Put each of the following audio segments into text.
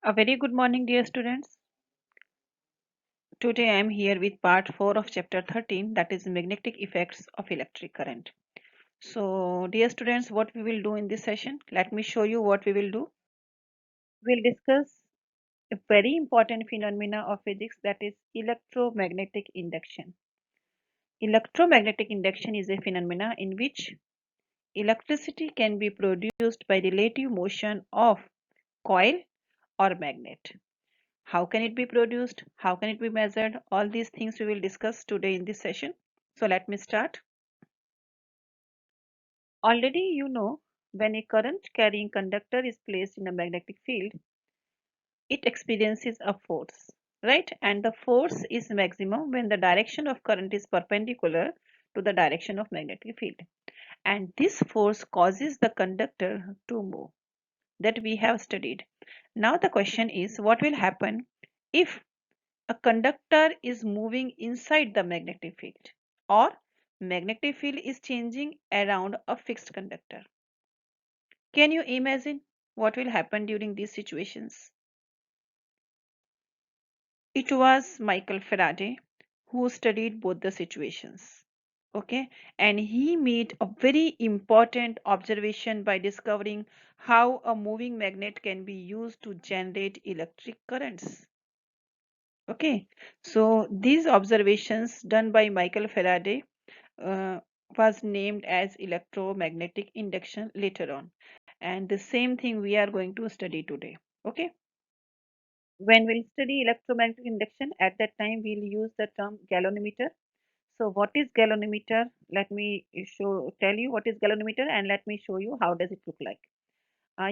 A very good morning, dear students. Today I am here with part 4 of chapter 13, that is magnetic effects of electric current. So, dear students, what we will do in this session? Let me show you what we will do. We'll discuss a very important phenomena of physics, that is electromagnetic induction. Electromagnetic induction is a phenomena in which electricity can be produced by relative motion of coil or magnet. How can it be produced? How can it be measured? All these things we will discuss today in this session. So let me start. Already you know, when a current carrying conductor is placed in a magnetic field, it experiences a force, right? And the force is maximum when the direction of current is perpendicular to the direction of magnetic field. And this force causes the conductor to move, that we have studied. Now the question is, what will happen if a conductor is moving inside the magnetic field or magnetic field is changing around a fixed conductor? Can you imagine what will happen during these situations? It was Michael Faraday who studied both the situations. Okay, and he made a very important observation by discovering how a moving magnet can be used to generate electric currents. Okay, so these observations done by Michael Faraday uh, was named as electromagnetic induction later on, and the same thing we are going to study today. Okay, when we'll study electromagnetic induction, at that time we'll use the term galvanometer. So what is galvanometer? Let me tell you what is galvanometer, and let me show you how does it look like.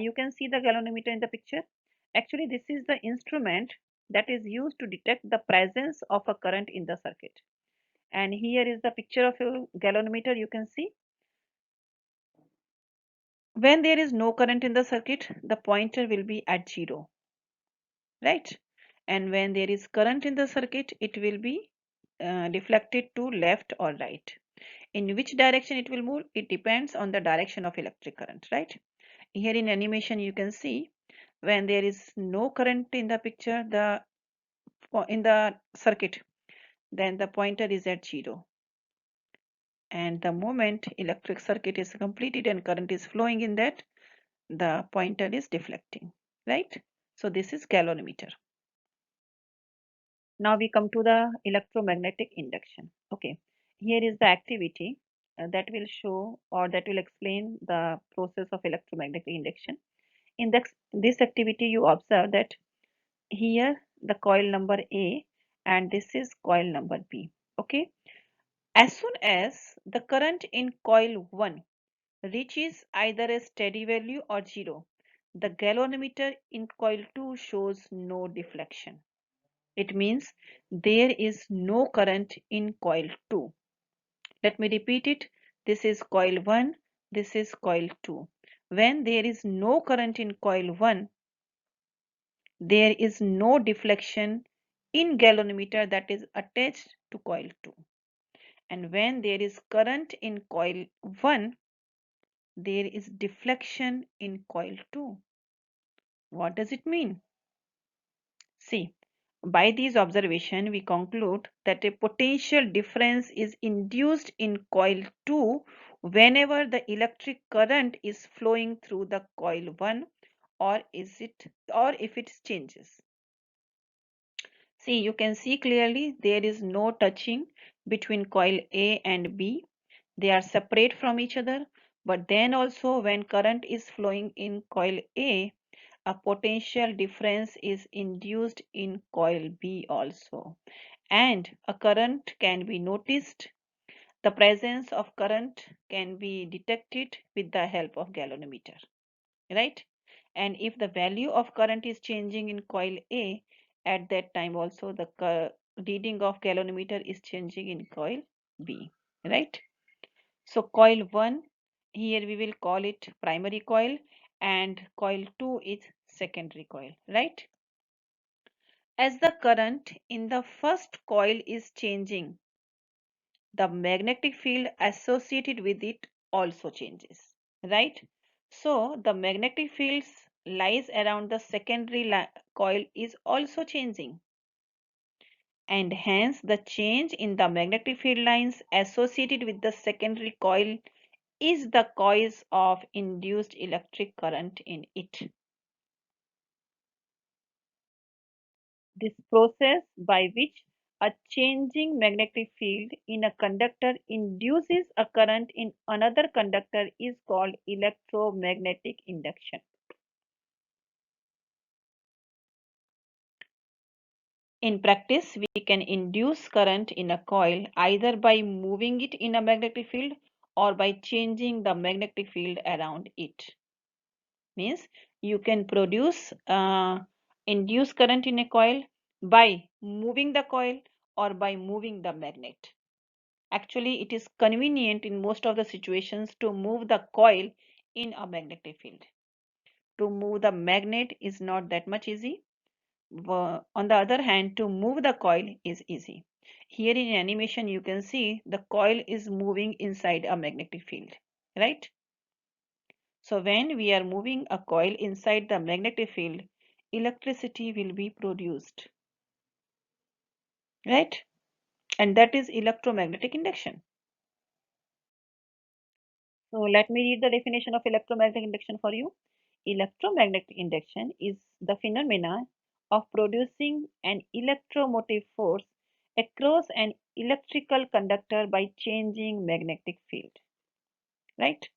You can see the galvanometer in the picture. Actually, this is the instrument that is used to detect the presence of a current in the circuit. And here is the picture of a galvanometer. You can see when there is no current in the circuit, the pointer will be at 0, right? And when there is current in the circuit, it will be deflected to left or right. In which direction it will move, it depends on the direction of electric current, right? Here in animation you can see when there is no current in the picture, in the circuit, then the pointer is at 0. And the moment electric circuit is completed and current is flowing in that, the pointer is deflecting, right? So this is galvanometer. Now we come to the electromagnetic induction. Okay, here is the activity that will show or that will explain the process of electromagnetic induction. In this activity, you observe that here the coil number A and this is coil number B. Okay, as soon as the current in coil 1 reaches either a steady value or 0, the galvanometer in coil 2 shows no deflection. It means there is no current in coil 2. Let me repeat it. This is coil 1, this is coil 2. When there is no current in coil 1, there is no deflection in galvanometer that is attached to coil 2. And when there is current in coil 1, there is deflection in coil 2. What does it mean? See, by these observations, we conclude that a potential difference is induced in coil 2 whenever the electric current is flowing through the coil 1 or if it changes. See, you can see clearly there is no touching between coil A and B. They are separate from each other, but then also when current is flowing in coil A, a potential difference is induced in coil B also, and a current can be noticed. The presence of current can be detected with the help of galvanometer, right? And if the value of current is changing in coil A, at that time also the reading of galvanometer is changing in coil B, right? So coil 1, here we will call it primary coil, and coil 2 is secondary coil, right? As the current in the first coil is changing, the magnetic field associated with it also changes, right? So the magnetic fields lies around the secondary coil is also changing, and hence the change in the magnetic field lines associated with the secondary coil is the cause of induced electric current in it. This process, by which a changing magnetic field in a conductor induces a current in another conductor, is called electromagnetic induction. In practice, we can induce current in a coil either by moving it in a magnetic field or by changing the magnetic field around it. Means you can produce induce current in a coil by moving the coil or by moving the magnet. Actually, it is convenient in most of the situations to move the coil in a magnetic field. To move the magnet is not that much easy. On the other hand, to move the coil is easy. Here in animation, you can see the coil is moving inside a magnetic field, right? So when we are moving a coil inside the magnetic field, electricity will be produced, right? And that is electromagnetic induction. So let me read the definition of electromagnetic induction for you. Electromagnetic induction is the phenomena of producing an electromotive force across an electrical conductor by changing magnetic field, right?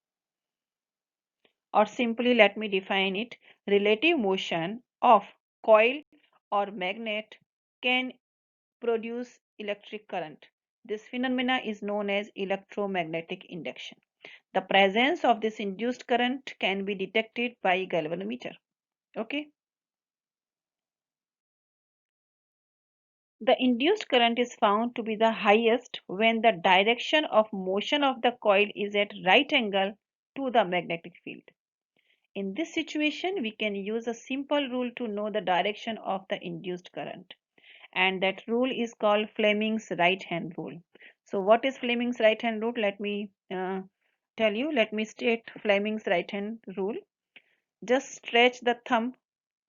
Or simply let me define it. Relative motion of coil or magnet can produce electric current. This phenomena is known as electromagnetic induction. The presence of this induced current can be detected by galvanometer. Okay. The induced current is found to be the highest when the direction of motion of the coil is at right angle to the magnetic field. In this situation, we can use a simple rule to know the direction of the induced current. And that rule is called Fleming's right hand rule. So what is Fleming's right hand rule? Let me tell you. Let me state Fleming's right hand rule. Just stretch the thumb,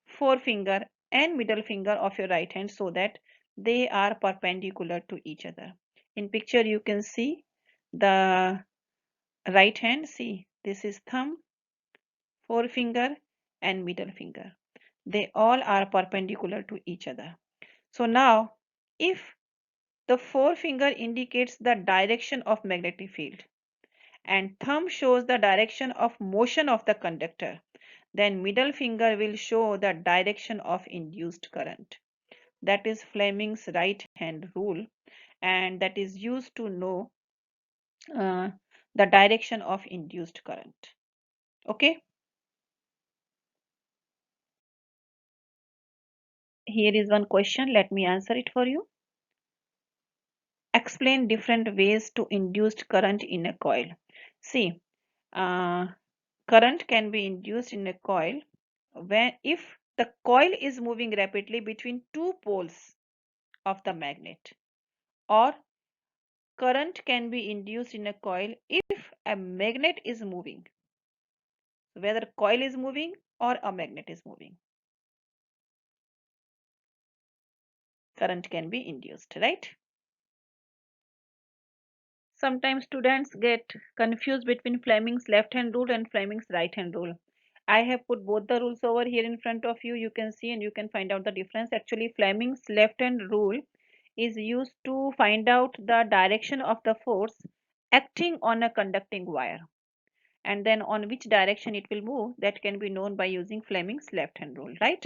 forefinger and middle finger of your right hand so that they are perpendicular to each other. In picture you can see the right hand. See, this is thumb, forefinger and middle finger. They all are perpendicular to each other. So now if the forefinger indicates the direction of magnetic field and thumb shows the direction of motion of the conductor, then middle finger will show the direction of induced current. That is Fleming's right hand rule, and that is used to know uh, the direction of induced current. Okay, here is one question. Let me answer it for you. Explain different ways to induced current in a coil. See, uh, current can be induced in a coil when if the coil is moving rapidly between two poles of the magnet, or current can be induced in a coil if a magnet is moving, whether coil is moving or a magnet is moving, current can be induced, right? Sometimes students get confused between Fleming's left hand rule and Fleming's right hand rule. I have put both the rules over here in front of you. You can see and you can find out the difference. Actually, Fleming's left hand rule is used to find out the direction of the force acting on a conducting wire, and then on which direction it will move, that can be known by using Fleming's left hand rule, right?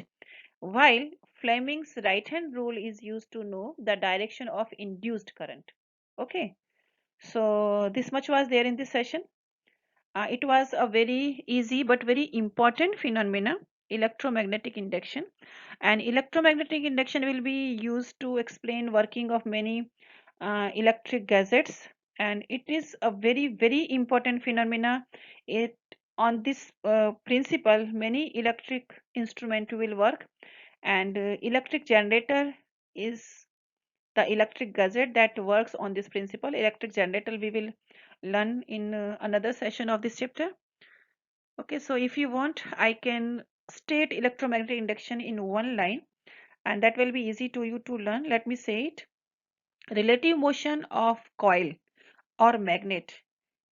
While Fleming's right hand rule is used to know the direction of induced current. Okay, so this much was there in this session. It was a very easy but very important phenomena, electromagnetic induction. And electromagnetic induction will be used to explain working of many electric gadgets. And it is a very, very important phenomena. It on this principle, many electric instrument will work. And electric generator is the electric gadget that works on this principle. Electric generator we will learn in another session of this chapter. Okay, so if you want, I can state electromagnetic induction in one line, and that will be easy to you to learn. Let me say it. Relative motion of coil or magnet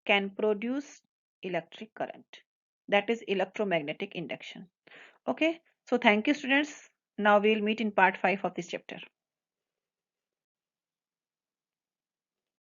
can produce electric current. That is electromagnetic induction. Okay, so thank you students. Now we will meet in part 5 of this chapter.